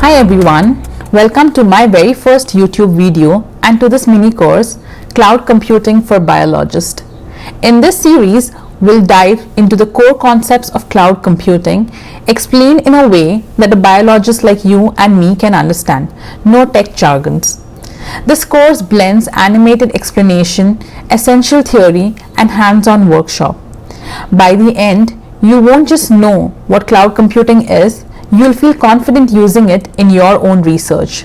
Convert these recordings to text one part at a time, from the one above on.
Hi everyone, welcome to my very first YouTube video and to this mini course, Cloud Computing for Biologists. In this series, we'll dive into the core concepts of cloud computing, explained in a way that a biologist like you and me can understand, no tech jargons. This course blends animated explanation, essential theory, and hands-on workshop. By the end, you won't just know what cloud computing is, you'll feel confident using it in your own research.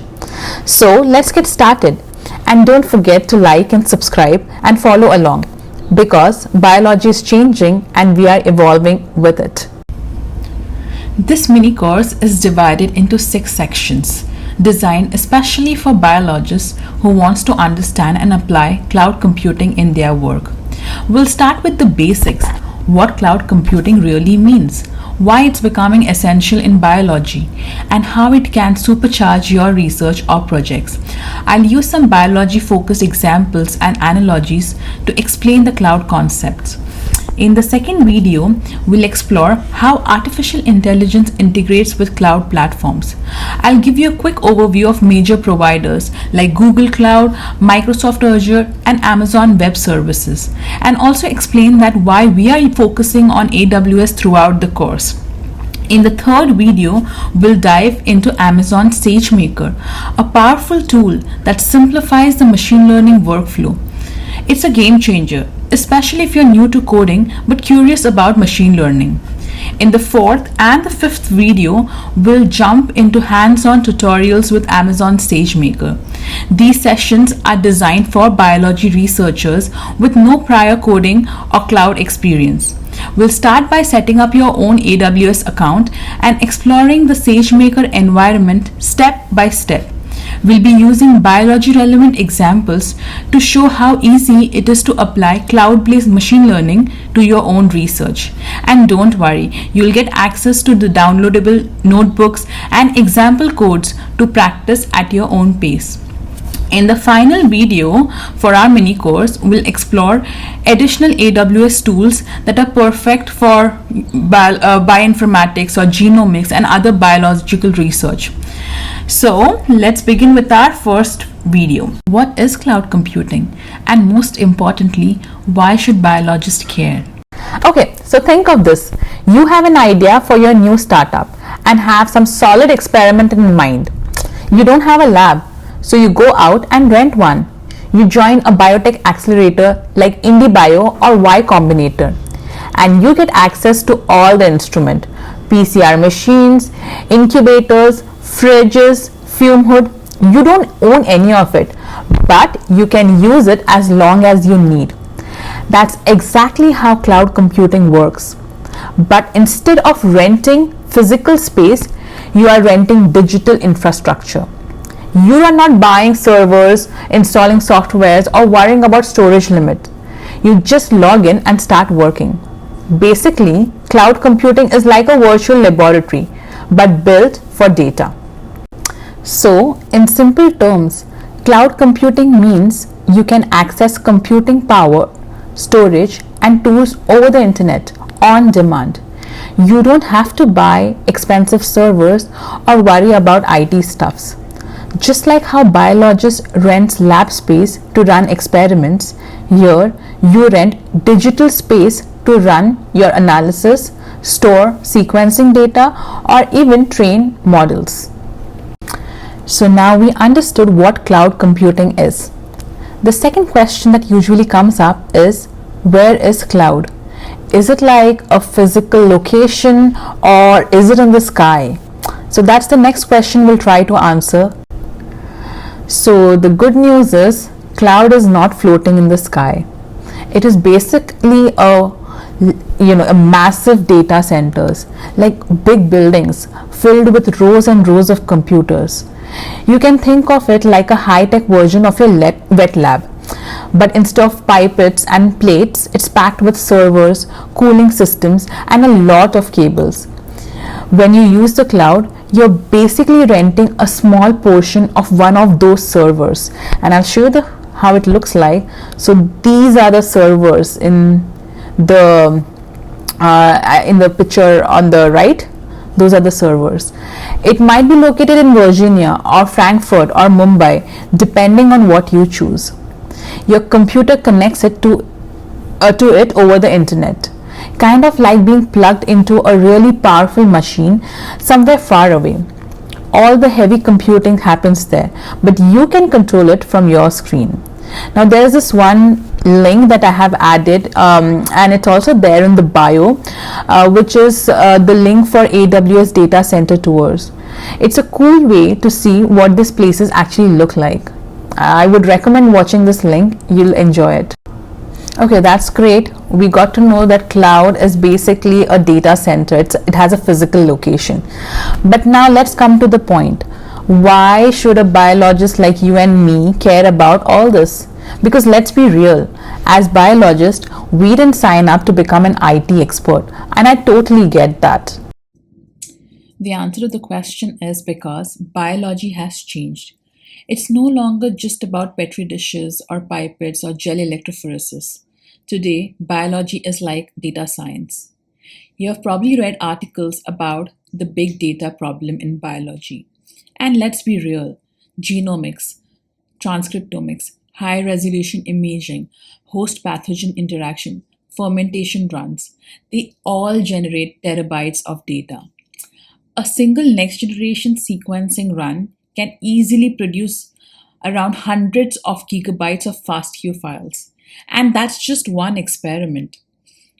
So let's get started, and don't forget to like and subscribe and follow along, because biology is changing and we are evolving with it. This mini course is divided into 6 sections, designed especially for biologists who wants to understand and apply cloud computing in their work. We'll start with the basics, what cloud computing really means, why it's becoming essential in biology, and how it can supercharge your research or projects. I'll use some biology-focused examples and analogies to explain the cloud concepts. In the second video, we'll explore how artificial intelligence integrates with cloud platforms. I'll give you a quick overview of major providers like Google Cloud, Microsoft Azure, and Amazon Web Services, and also explain that why we are focusing on AWS throughout the course. In the third video, we'll dive into Amazon SageMaker, a powerful tool that simplifies the machine learning workflow. It's a game changer, especially if you're new to coding but curious about machine learning. In the fourth and the fifth video, we'll jump into hands-on tutorials with Amazon SageMaker. These sessions are designed for biology researchers with no prior coding or cloud experience. We'll start by setting up your own AWS account and exploring the SageMaker environment step by step. We'll be using biology-relevant examples to show how easy it is to apply cloud-based machine learning to your own research. And don't worry, you'll get access to the downloadable notebooks and example codes to practice at your own pace. In the final video for our mini course, we'll explore additional AWS tools that are perfect for bioinformatics or genomics and other biological research. So let's begin with our first video. What is cloud computing? And most importantly, why should biologists care? Okay, so think of this. You have an idea for your new startup and have some solid experiment in mind. You don't have a lab, so you go out and rent one. You join a biotech accelerator like IndieBio or Y Combinator, and you get access to all the instrument, PCR machines, incubators, fridges, fume hood. You don't own any of it, but you can use it as long as you need. That's exactly how cloud computing works. But instead of renting physical space, you are renting digital infrastructure. You are not buying servers, installing softwares, or worrying about storage limit. You just log in and start working. Basically, cloud computing is like a virtual laboratory, but built for data. So, in simple terms, cloud computing means you can access computing power, storage, and tools over the internet on demand. You don't have to buy expensive servers or worry about IT stuffs. Just like how biologists rent lab space to run experiments, here you rent digital space to run your analysis, store sequencing data, or even train models. So now we understood what cloud computing is. The second question that usually comes up is, where is cloud? Is it like a physical location or is it in the sky? So that's the next question we'll try to answer. So the good news is, cloud is not floating in the sky. It is basically a massive data centers, like big buildings filled with rows and rows of computers. You can think of it like a high-tech version of your wet lab, but instead of pipettes and plates, it's packed with servers, cooling systems, and a lot of cables. When you use the cloud, you're basically renting a small portion of one of those servers, and I'll show you how it looks like. So these are the servers in the picture on the right. Those are the servers. It might be located in Virginia or Frankfurt or Mumbai, depending on what you choose. Your computer connects it to it over the internet, kind of like being plugged into a really powerful machine somewhere far away. All the heavy computing happens there, but you can control it from your screen. Now there is this one link that I have added, and it's also there in the bio, which is the link for AWS data center tours. It's a cool way to see what these places actually look like. I would recommend watching this link. You'll enjoy it. Okay, that's great. We got to know that cloud is basically a data center. It has a physical location. But now let's come to the point. Why should a biologist like you and me care about all this? Because let's be real, as biologists, we didn't sign up to become an IT expert, and I totally get that. The answer to the question is because biology has changed. It's no longer just about petri dishes or pipettes or gel electrophoresis. Today, biology is like data science. You have probably read articles about the big data problem in biology. And let's be real, genomics, transcriptomics, high resolution imaging, host pathogen interaction, fermentation runs, they all generate terabytes of data. A single next generation sequencing run can easily produce around hundreds of gigabytes of FASTQ files. And that's just one experiment.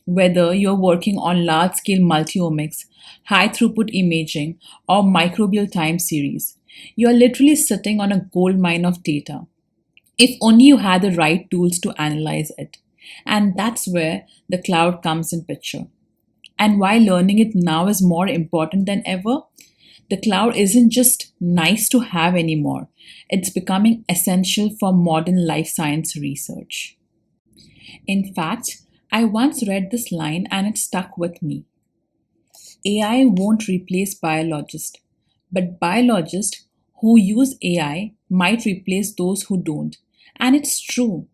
Whether you're working on large scale multiomics, high throughput imaging, or microbial time series, you're literally sitting on a gold mine of data. If only you had the right tools to analyze it. And that's where the cloud comes in picture. And why learning it now is more important than ever? The cloud isn't just nice to have anymore. It's becoming essential for modern life science research. In fact, I once read this line and it stuck with me. AI won't replace biologists, but biologists who use AI might replace those who don't. And it's true.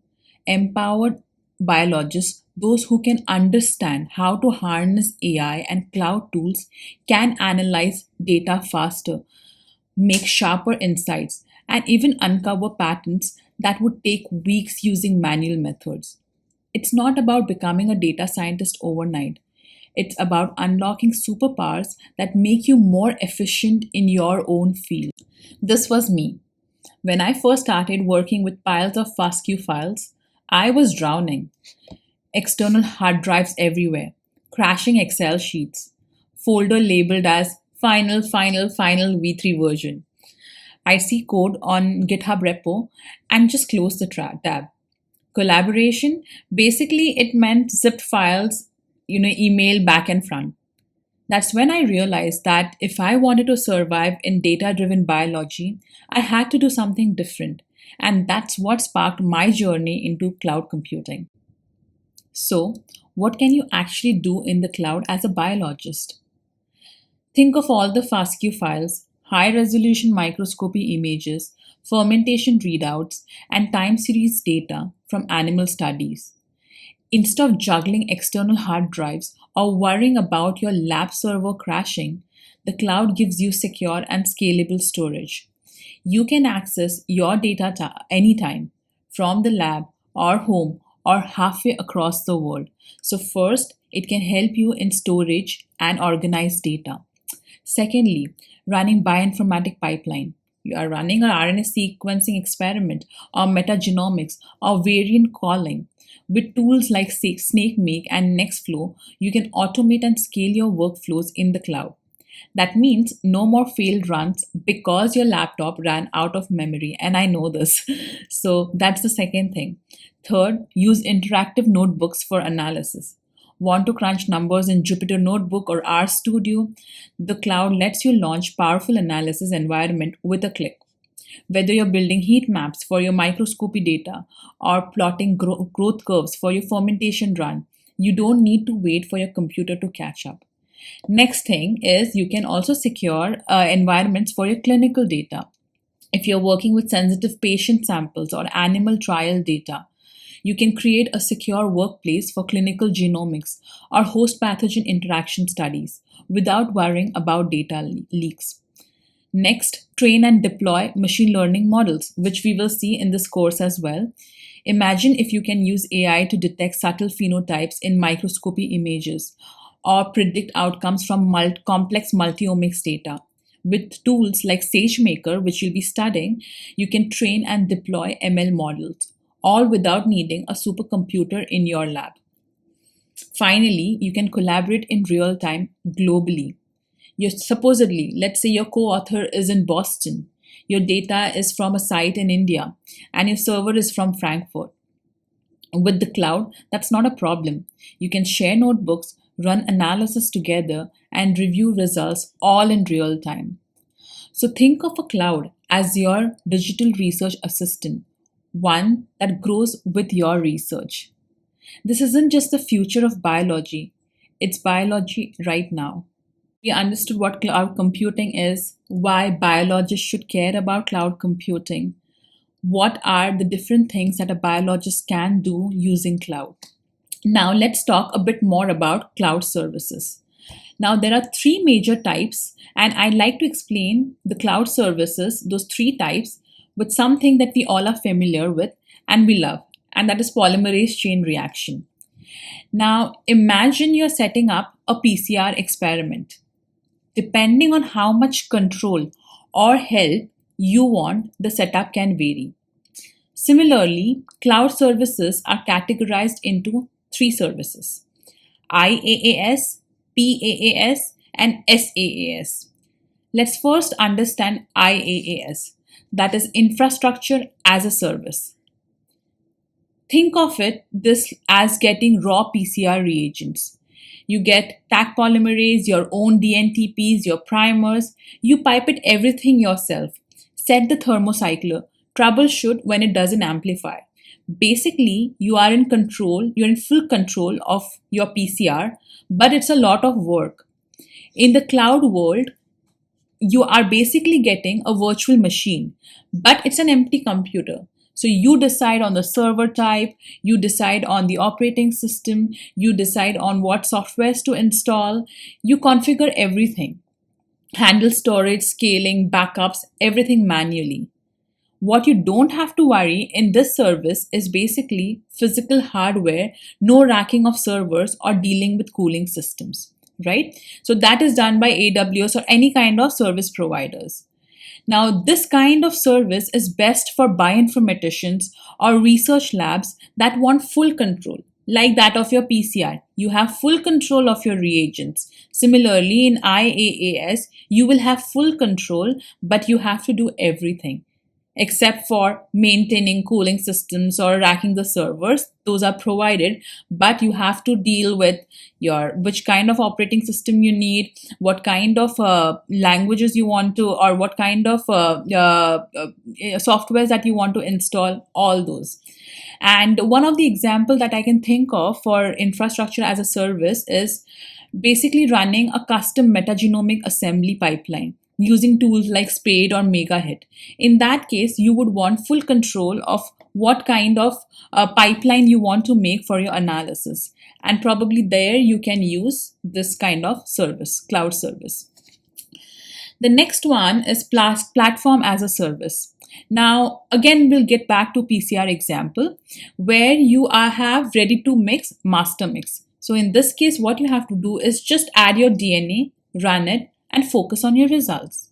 Empowered biologists, those who can understand how to harness AI and cloud tools, can analyze data faster, make sharper insights, and even uncover patterns that would take weeks using manual methods. It's not about becoming a data scientist overnight. It's about unlocking superpowers that make you more efficient in your own field. This was me. When I first started working with piles of FASTQ files, I was drowning. External hard drives everywhere, crashing Excel sheets, folder labeled as final v3 version. I see code on GitHub repo and just close the tab. Collaboration, basically it meant zipped files, email back and front. That's when I realized that if I wanted to survive in data driven biology, I had to do something different. And that's what sparked my journey into cloud computing. So, what can you actually do in the cloud as a biologist? Think of all the FASTQ files, high resolution microscopy images, fermentation readouts, and time series data from animal studies. Instead of juggling external hard drives or worrying about your lab server crashing, the cloud gives you secure and scalable storage. You can access your data anytime from the lab or home or halfway across the world. So, first, it can help you in storage and organize data. Secondly, running bioinformatic pipeline. You are running an RNA sequencing experiment or metagenomics or variant calling. With tools like SnakeMake and Nextflow, you can automate and scale your workflows in the cloud. That means no more failed runs because your laptop ran out of memory, and I know this. So that's the second thing. Third, use interactive notebooks for analysis. Want to crunch numbers in Jupyter Notebook or RStudio? The cloud lets you launch powerful analysis environment with a click. Whether you're building heat maps for your microscopy data or plotting growth curves for your fermentation run, you don't need to wait for your computer to catch up. Next thing is you can also secure environments for your clinical data. If you're working with sensitive patient samples or animal trial data, You can create a secure workplace for clinical genomics or host pathogen interaction studies without worrying about data leaks. Next, train and deploy machine learning models, which we will see in this course as well. Imagine if you can use AI to detect subtle phenotypes in microscopy images or predict outcomes from complex multiomics data. With tools like SageMaker, which you'll be studying, you can train and deploy ML models, all without needing a supercomputer in your lab. Finally, you can collaborate in real time globally. Supposedly, let's say your co-author is in Boston, your data is from a site in India, and your server is from Frankfurt. With the cloud, that's not a problem. You can share notebooks, run analysis together, and review results all in real time. So think of a cloud as your digital research assistant, one that grows with your research. This isn't just the future of biology, it's biology right now. We understood what cloud computing is, why biologists should care about cloud computing, what are the different things that a biologist can do using cloud. Now, let's talk a bit more about cloud services. Now, there are three major types, and I'd like to explain the cloud services, those three types, with something that we all are familiar with and we love, and that is polymerase chain reaction. Now, imagine you're setting up a PCR experiment. Depending on how much control or help you want, the setup can vary. Similarly, cloud services are categorized into three services: IaaS, PaaS, and SaaS. Let's first understand IaaS, that is infrastructure as a service. Think of this as getting raw PCR reagents. You get Taq polymerase, your own dNTPs, your primers. You pipette everything yourself. Set the thermocycler. Troubleshoot when it doesn't amplify. Basically, you are in control, you're in full control of your PCR, but it's a lot of work. In the cloud world, you are basically getting a virtual machine, but it's an empty computer. So you decide on the server type, you decide on the operating system, you decide on what softwares to install, you configure everything, handle storage, scaling, backups, everything manually. What you don't have to worry in this service is basically physical hardware, no racking of servers or dealing with cooling systems, right? So that is done by AWS or any kind of service providers. Now, this kind of service is best for bioinformaticians or research labs that want full control, like that of your PCR. You have full control of your reagents. Similarly, in IaaS, you will have full control, but you have to do everything except for maintaining cooling systems or racking the servers. Those are provided, but you have to deal with which kind of operating system you need, what kind of languages you want to, or what kind of softwares that you want to install, all those. And one of the example that I can think of for infrastructure as a service is basically running a custom metagenomic assembly pipeline using tools like Spade or MegaHit. In that case, you would want full control of what kind of pipeline you want to make for your analysis. And probably there you can use this kind of service, cloud service. The next one is platform as a service. Now, again, we'll get back to PCR example where you have ready to mix, master mix. So in this case, what you have to do is just add your DNA, run it, and focus on your results.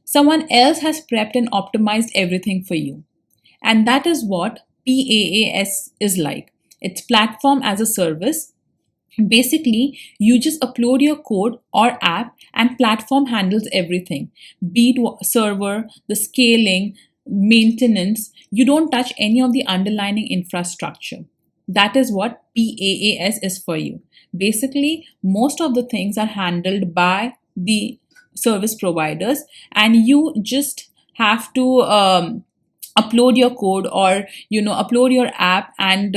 Someone else has prepped and optimized everything for you. And that is what PaaS is like. It's platform as a service. Basically, you just upload your code or app and platform handles everything. Be it server, the scaling, maintenance. You don't touch any of the underlying infrastructure. That is what PaaS is for you. Basically, most of the things are handled by the service providers, and you just have to upload your code or upload your app, and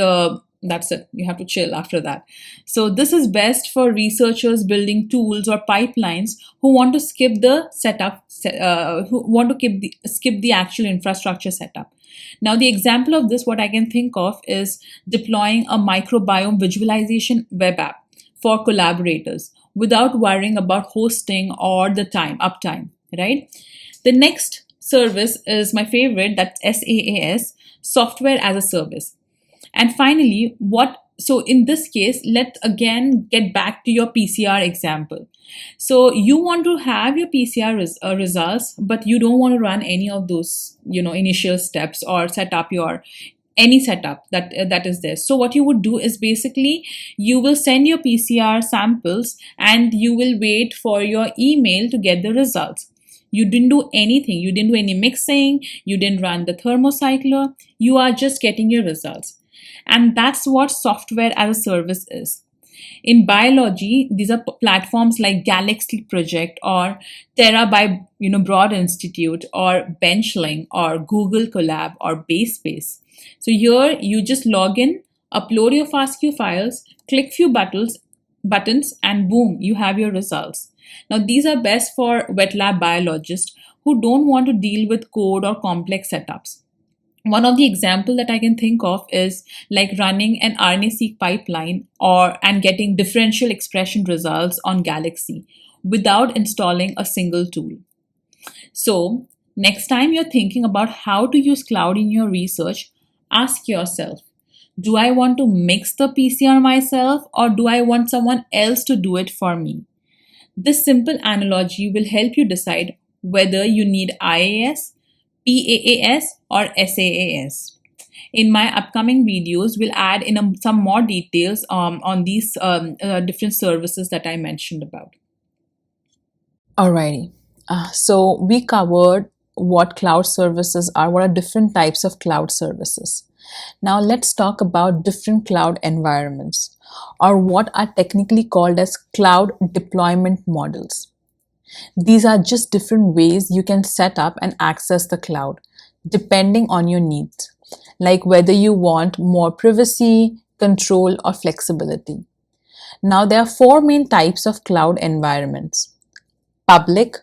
that's it. You have to chill after that. So this is best for researchers building tools or pipelines who want to skip the setup, who want to skip the actual infrastructure setup. Now, the example of this, what I can think of is deploying a microbiome visualization web app for collaborators without worrying about hosting or the uptime, right? The next service is my favorite, that's SaaS, software as a service. And finally, so in this case, let's again get back to your PCR example. So you want to have your PCR results, but you don't want to run any of those, initial steps or set up your any setup that is there. So what you would do is basically you will send your PCR samples and you will wait for your email to get the results. You didn't do anything. You didn't do any mixing. You didn't run the thermocycler. You are just getting your results. And that's what software as a service is. In biology, these are platforms like Galaxy Project or Terra by Broad Institute or Benchling or Google Colab or BaseSpace. So here you just log in, upload your FASTQ files, click few buttons, and boom, you have your results. Now these are best for wet lab biologists who don't want to deal with code or complex setups. One of the example that I can think of is like running an RNA-seq pipeline and getting differential expression results on Galaxy without installing a single tool. So next time you're thinking about how to use cloud in your research, ask yourself, do I want to mix the PCR myself or do I want someone else to do it for me? This simple analogy will help you decide whether you need IAS, PAAS or SaaS. In my upcoming videos, we'll add in some more details on these different services that I mentioned about. Alrighty. So we covered what cloud services are, what are different types of cloud services. Now let's talk about different cloud environments, or what are technically called as cloud deployment models. These are just different ways you can set up and access the cloud, depending on your needs, like whether you want more privacy, control, or flexibility. Now, there are four main types of cloud environments: public,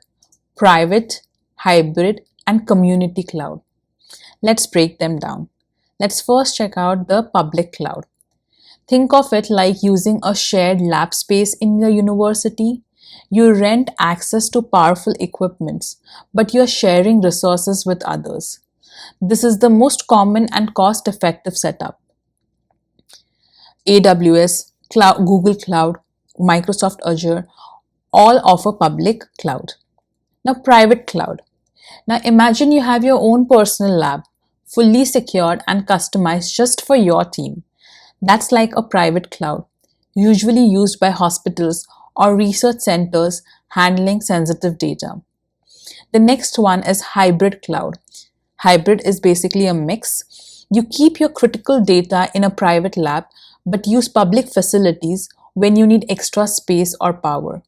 private, hybrid, and community cloud. Let's break them down. Let's first check out the public cloud. Think of it like using a shared lab space in your university. You rent access to powerful equipments, but you're sharing resources with others. This is the most common and cost-effective setup. AWS, Google Cloud, Microsoft Azure all offer public cloud. Now, private cloud. Now, imagine you have your own personal lab, fully secured and customized just for your team. That's like a private cloud, usually used by hospitals or research centers handling sensitive data. The next one is hybrid cloud. Hybrid is basically a mix. You keep your critical data in a private lab, but use public facilities when you need extra space or power.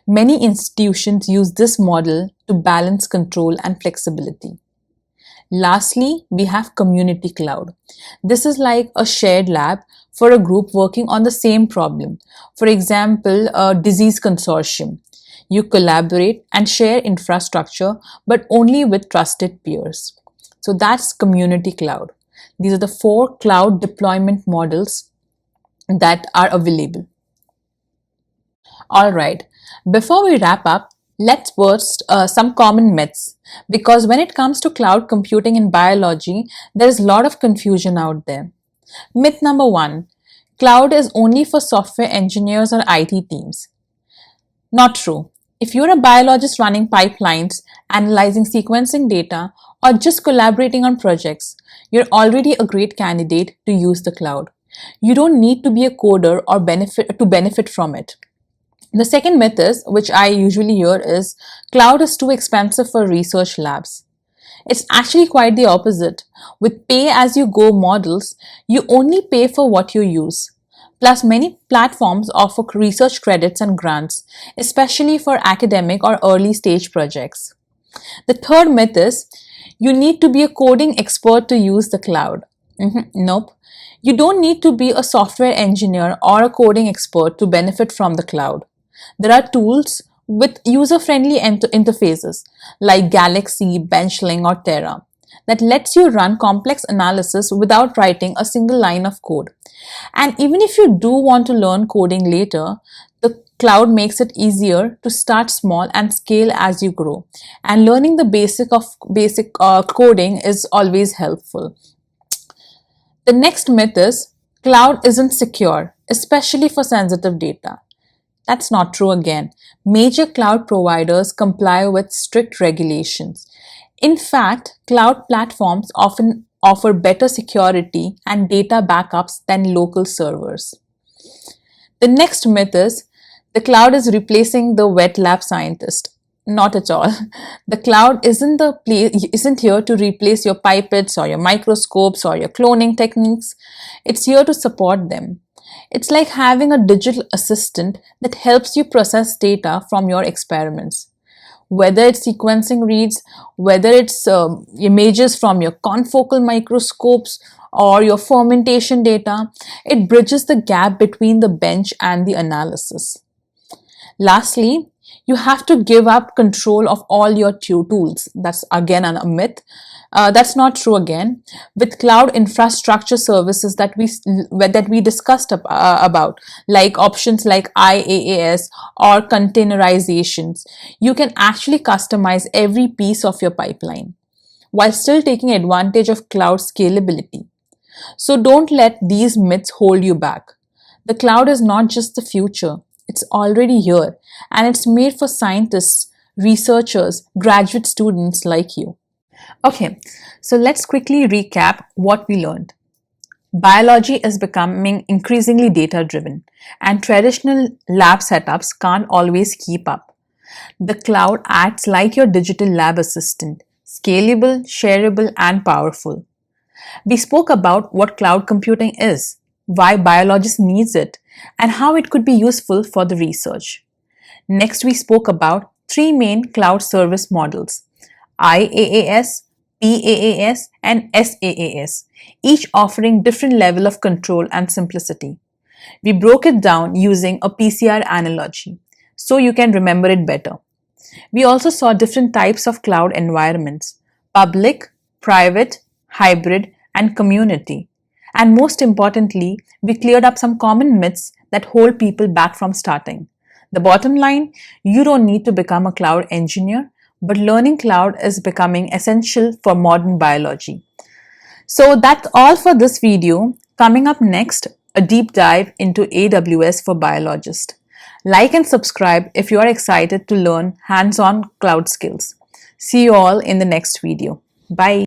Many institutions use this model to balance control and flexibility. Lastly, we have community cloud. This is like a shared lab for a group working on the same problem. For example, a disease consortium. You collaborate and share infrastructure, but only with trusted peers. So that's community cloud. These are the four cloud deployment models that are available. All right, before we wrap up, let's burst some common myths, because when it comes to cloud computing in biology, there is a lot of confusion out there. Myth number one, cloud is only for software engineers or IT teams. Not true. If you're a biologist running pipelines, analyzing sequencing data, or just collaborating on projects, you're already a great candidate to use the cloud. You don't need to be a coder or benefit from it. The second myth is, which I usually hear, is cloud is too expensive for research labs. It's actually quite the opposite. With pay-as-you-go models, you only pay for what you use. Plus, many platforms offer research credits and grants, especially for academic or early-stage projects. The third myth is, you need to be a coding expert to use the cloud. Nope. You don't need to be a software engineer or a coding expert to benefit from the cloud. There are tools with user-friendly interfaces like Galaxy, Benchling, or Terra. that lets you run complex analysis without writing a single line of code. And even if you do want to learn coding later, the cloud makes it easier to start small and scale as you grow. And learning the basic coding is always helpful. The next myth is cloud isn't secure, especially for sensitive data. That's not true again. Major cloud providers comply with strict regulations. In fact, cloud platforms often offer better security and data backups than local servers. The next myth is the cloud is replacing the wet lab scientist. Not at all. The cloud isn't here to replace your pipettes or your microscopes or your cloning techniques. It's here to support them. It's like having a digital assistant that helps you process data from your experiments. Whether it's sequencing reads, whether it's images from your confocal microscopes or your fermentation data, it bridges the gap between the bench and the analysis. Lastly, you have to give up control of all your tools. That's again a myth. That's not true again. With cloud infrastructure services that we discussed about, like options like IaaS or containerizations, you can actually customize every piece of your pipeline while still taking advantage of cloud scalability. So don't let these myths hold you back. The cloud is not just the future, it's already here, and it's made for scientists, researchers, graduate students like you. Okay, so let's quickly recap what we learned. Biology is becoming increasingly data driven, and traditional lab setups can't always keep up. The cloud acts like your digital lab assistant, scalable, shareable, and powerful. We spoke about what cloud computing is, why biologists needs it, and how it could be useful for the research. Next, we spoke about three main cloud service models: IaaS, PaaS, and SaaS, each offering different level of control and simplicity. We broke it down using a PCR analogy, so you can remember it better. We also saw different types of cloud environments: public, private, hybrid, and community. And most importantly, we cleared up some common myths that hold people back from starting. The bottom line, you don't need to become a cloud engineer, but learning cloud is becoming essential for modern biology. So that's all for this video. Coming up next, a deep dive into AWS for biologists. Like and subscribe if you are excited to learn hands-on cloud skills. See you all in the next video. Bye.